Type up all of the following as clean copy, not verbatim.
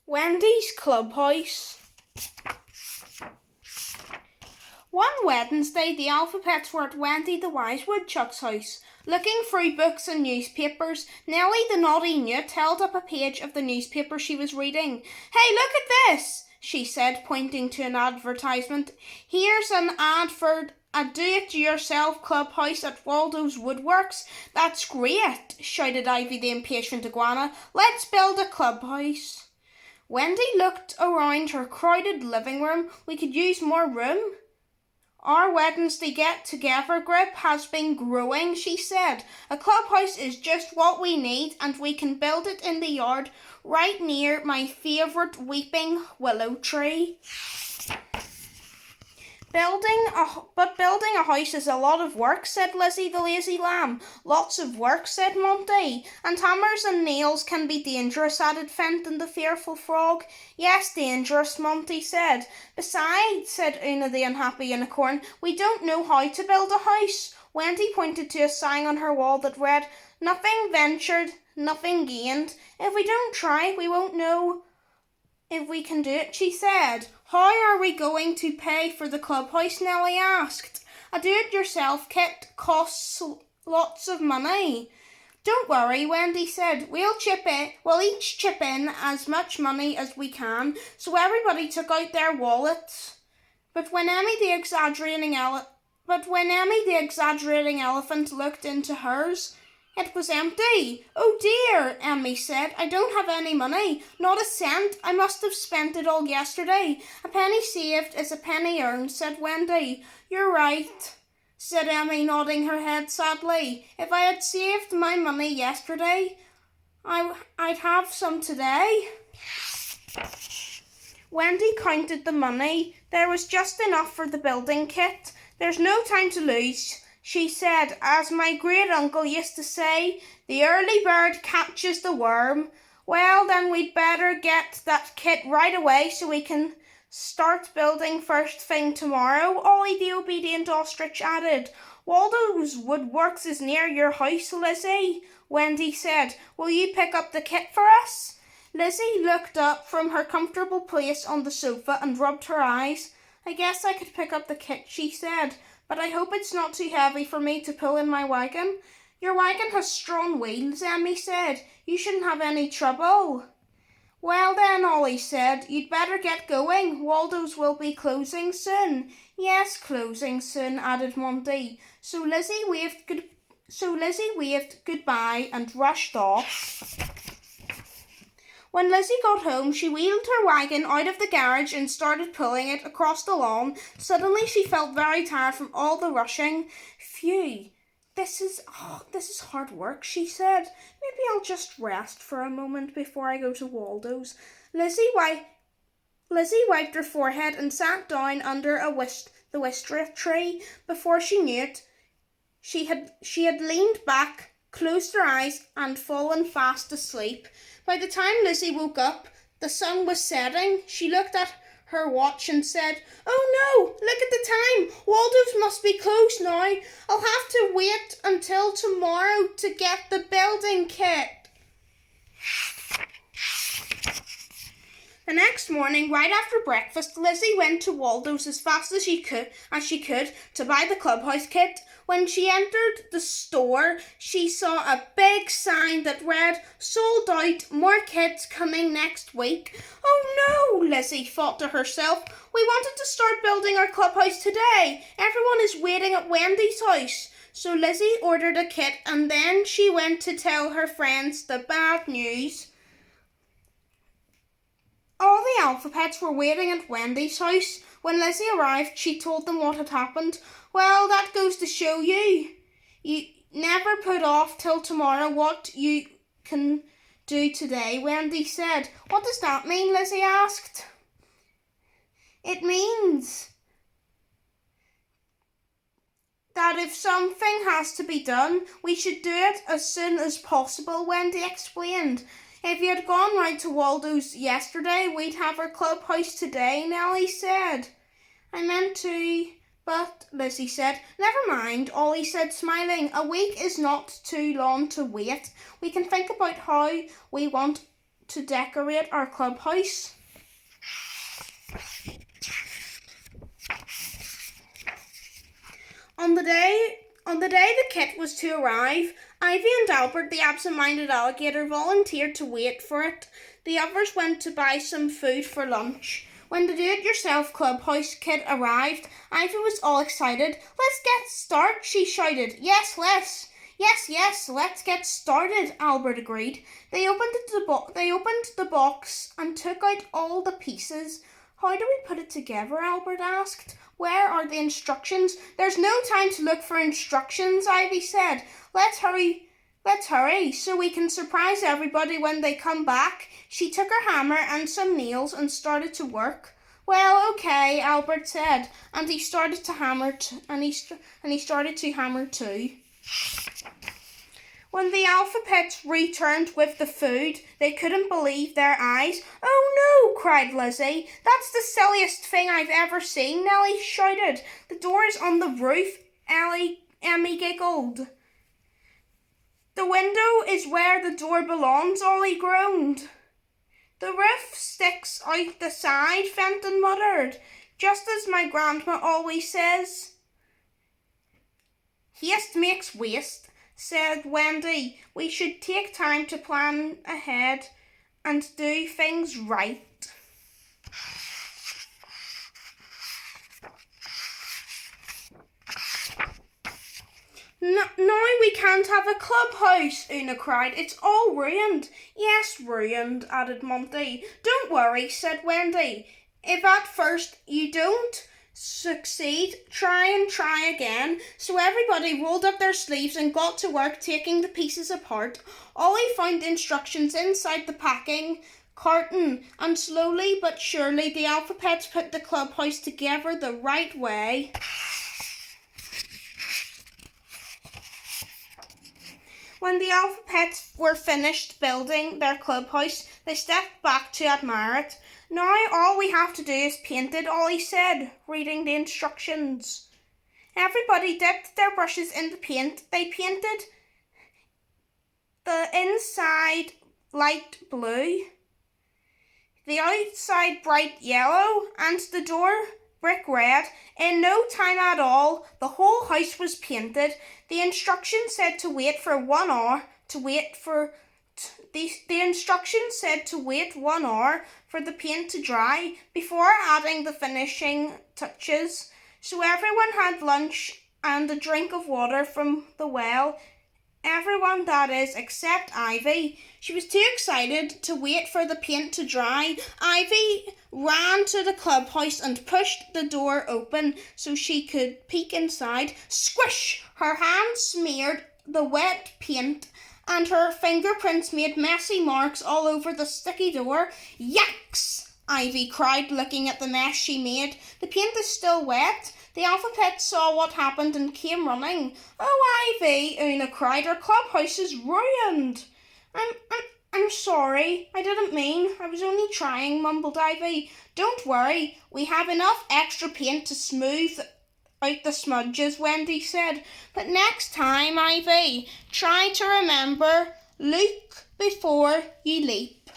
Wendy's clubhouse. One Wednesday, the AlphaPets were at Wendy the Wise Woodchuck's house. Looking through books and newspapers, Nellie the Naughty Newt held up a page of the newspaper she was reading. "Hey, look at this," she said, pointing to an advertisement. "Here's an ad for a do-it-yourself clubhouse at Waldo's Woodworks." "That's great," shouted Ivy the impatient iguana. "Let's build a clubhouse." Wendy looked around her crowded living room. "We could use more room." "Our Wednesday get-together group has been growing," she said. "A clubhouse is just what we need, and we can build it in the yard right near my favourite weeping willow tree." Building a house is a lot of work," said Lizzie the lazy lamb. "Lots of work," said Monty. "And hammers and nails can be dangerous," added Fenton the fearful frog. "Yes, dangerous," Monty said. "Besides," said Una the unhappy unicorn, "we don't know how to build a house." Wendy pointed to a sign on her wall that read, "Nothing ventured, nothing gained. If we don't try, we won't know if we can do it," she said. "How are we going to pay for the clubhouse?" Nellie asked. "A do-it-yourself kit costs lots of money." "Don't worry," Wendy said. We'll each chip in as much money as we can." So everybody took out their wallets. But when Emmy the exaggerating elephant looked into hers, it was empty. "Oh dear," Emmy said. "I don't have any money. Not a cent. I must have spent it all yesterday." "A penny saved is a penny earned," said Wendy. "You're right," said Emmy, nodding her head sadly. "If I had saved my money yesterday, I'd have some today." Wendy counted the money. There was just enough for the building kit. "There's no time to lose," she said. "As my great uncle used to say, the early bird catches the worm." "Well, then we'd better get that kit right away so we can start building first thing tomorrow," Ollie the obedient ostrich added. "Waldo's Woodworks is near your house, Lizzie," Wendy said. "Will you pick up the kit for us?" Lizzie looked up from her comfortable place on the sofa and rubbed her eyes. "I guess I could pick up the kit," she said. "But I hope it's not too heavy for me to pull in my wagon." "Your wagon has strong wheels," Emmy said. "You shouldn't have any trouble." "Well then," Ollie said, "you'd better get going. Waldo's will be closing soon." "Yes, closing soon," added Monty. So Lizzie waved goodbye and rushed off. When Lizzie got home, she wheeled her wagon out of the garage and started pulling it across the lawn. Suddenly she felt very tired from all the rushing. "Phew, this is hard work," she said. "Maybe I'll just rest for a moment before I go to Waldo's." Lizzie wiped her forehead and sat down under the wisteria tree. Before she knew it, she had leaned back, closed her eyes, and fallen fast asleep. By the time Lizzie woke up, the sun was setting. She looked at her watch and said, "Oh no, look at the time. Waldo's must be closed now. I'll have to wait until tomorrow to get the building kit." The next morning, right after breakfast, Lizzie went to Waldo's as fast as she could to buy the clubhouse kit. When she entered the store, she saw a big sign that read, "Sold out, more kits coming next week." "Oh no," Lizzie thought to herself. "We wanted to start building our clubhouse today. Everyone is waiting at Wendy's house." So Lizzie ordered a kit, and then she went to tell her friends the bad news. All the AlphaPets were waiting at Wendy's house. When Lizzie arrived, she told them what had happened. "Well, that goes to show you never put off till tomorrow what you can do today," Wendy said. "What does that mean?" Lizzie asked. "It means that if something has to be done, we should do it as soon as possible," Wendy explained. "If you had gone right to Waldo's yesterday, we'd have our clubhouse today," Nellie said. "I meant to, but," Lizzie said. "Never mind," Ollie said, smiling. "A week is not too long to wait. We can think about how we want to decorate our clubhouse. On the day the kit was to arrive, Ivy and Albert, the absent-minded alligator, volunteered to wait for it. The others went to buy some food for lunch. When the do-it-yourself clubhouse kit arrived, Ivy was all excited. "Let's get started," she shouted. Yes, let's get started," Albert agreed. They opened the box and took out all the pieces. "How do we put it together?" Albert asked. "Where are the instructions?" "There's no time to look for instructions," Ivy said. Let's hurry so we can surprise everybody when they come back." She took her hammer and some nails and started to work. "Well, okay," Albert said, and he started to hammer too. When the AlphaPets returned with the food, they couldn't believe their eyes. "Oh no," cried Lizzie. "That's the silliest thing I've ever seen," Nellie shouted. "The door is on the roof," Emmy giggled. "The window is where the door belongs," Ollie groaned. "The roof sticks out the side," Fenton muttered. "Just as my grandma always says." "Haste makes waste," said Wendy. "We should take time to plan ahead and do things right." "Now we can't have a clubhouse," Una cried. "It's all ruined." "Yes, ruined," added Monty. "Don't worry," said Wendy. "If at first you don't succeed, try and try again." So everybody rolled up their sleeves and got to work taking the pieces apart. Ollie found instructions inside the packing carton, and slowly but surely the AlphaPets put the clubhouse together the right way. When the AlphaPets were finished building their clubhouse, they stepped back to admire it. "Now all we have to do is paint it," Ollie said, reading the instructions. Everybody dipped their brushes in the paint. They painted the inside light blue, the outside bright yellow, and the door brick red. In no time at all, the whole house was painted. The instructions said to wait for 1 hour, the instructions said to wait 1 hour for the paint to dry before adding the finishing touches. So everyone had lunch and a drink of water from the well. Everyone, that is, except Ivy. She was too excited to wait for the paint to dry. Ivy ran to the clubhouse and pushed the door open so she could peek inside. Squish! Her hand smeared the wet paint and her fingerprints made messy marks all over the sticky door. "Yikes!" Ivy cried, looking at the mess she made. "The paint is still wet." The AlphaPet saw what happened and came running. "Oh, Ivy," Una cried, "our clubhouse is ruined." I'm sorry. I didn't mean. I was only trying," mumbled Ivy. "Don't worry. We have enough extra paint to smooth out the smudges," Wendy said. "But next time, Ivy, try to remember, look before you leap."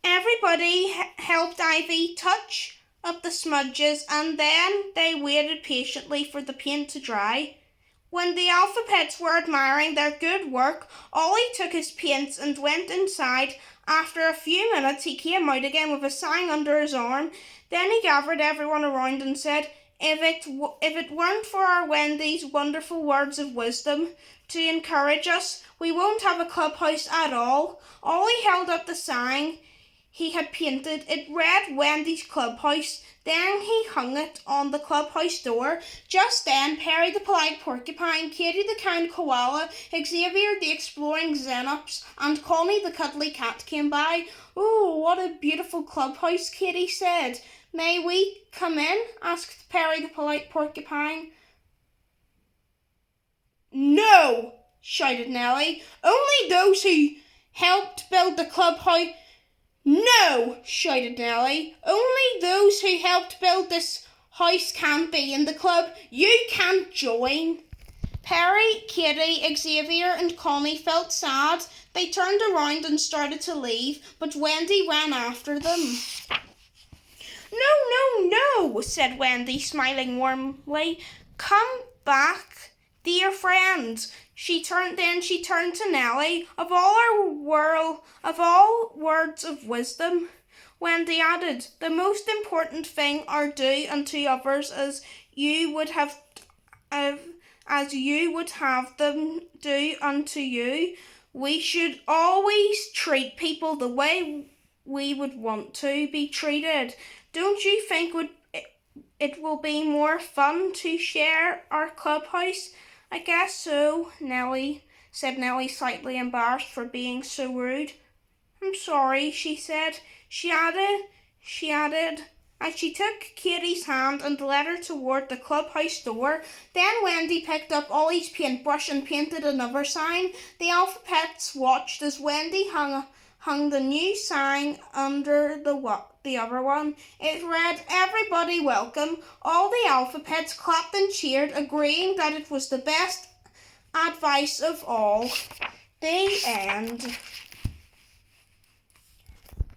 Everybody helped Ivy touch up the smudges, and then they waited patiently for the paint to dry. When the AlphaPets were admiring their good work, Ollie took his paints and went inside. After a few minutes, he came out again with a sign under his arm. Then he gathered everyone around and said, if it weren't for our Wendy's wonderful words of wisdom to encourage us, we won't have a clubhouse at all." Ollie held up the sign he had painted. It read Wendy's Clubhouse. Then he hung it on the clubhouse door. Just then, Perry the polite porcupine, Katie the kind koala, Xavier the exploring xenops, and Connie the cuddly cat came by. "Oh, what a beautiful clubhouse," Katie said. "May we come in?" asked Perry the polite porcupine. "No!" shouted Nellie. "Only those who helped build the clubhouse." "No!" shouted Nellie. "Only those who helped build this house can't be in the club. You can't join." Perry, Katie, Xavier, and Connie felt sad. They turned around and started to leave, but Wendy ran after them. No, no, no, said Wendy, smiling warmly. Come back, dear friend. She turned to Nellie. Of all words of wisdom, Wendy added, the most important thing are do unto others as you would have them do unto you. We should always treat people the way we would want to be treated. Don't you think it will be more fun to share our clubhouse? I guess so, said Nellie, slightly embarrassed for being so rude. I'm sorry, she said. She added, as she took Katie's hand and led her toward the clubhouse door. Then Wendy picked up Ollie's paintbrush and painted another sign. The AlphaPets watched as Wendy hung the new sign under the other one. It read, Everybody welcome. All the AlphaPets clapped and cheered, agreeing that it was the best advice of all. The end.